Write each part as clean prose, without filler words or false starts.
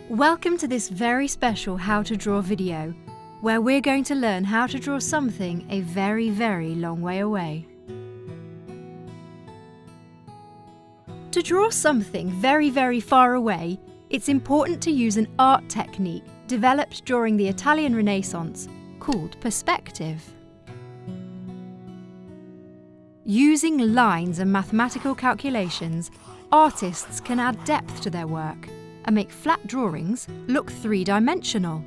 Welcome to this very special How to Draw video, where we're going to learn how to draw something a very, very long way away. To draw something very, very far away, it's important to use an art technique developed during the Italian Renaissance called perspective. Using lines and mathematical calculations, artists can add depth to their work and make flat drawings look three-dimensional.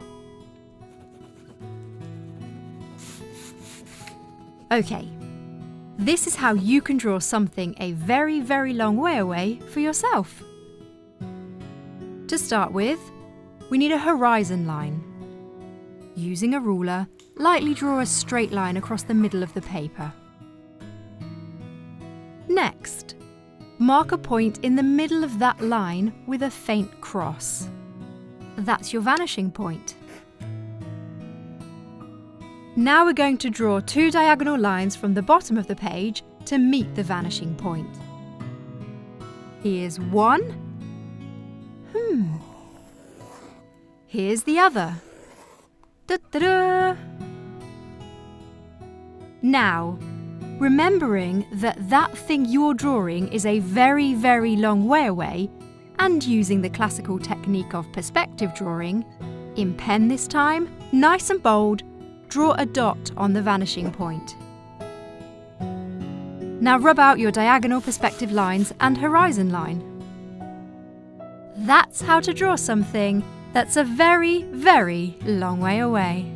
Okay, this is how you can draw something a very, very long way away for yourself. To start with, we need a horizon line. Using a ruler, lightly draw a straight line across the middle of the paper. Next, mark a point in the middle of that line with a faint cross. That's your vanishing point. Now we're going to draw two diagonal lines from the bottom of the page to meet the vanishing point. Here's one. Here's the other. Da-da-da! Now, remembering that thing you're drawing is a very, very long way away, and using the classical technique of perspective drawing, in pen this time, nice and bold, draw a dot on the vanishing point. Now rub out your diagonal perspective lines and horizon line. That's how to draw something that's a very, very long way away.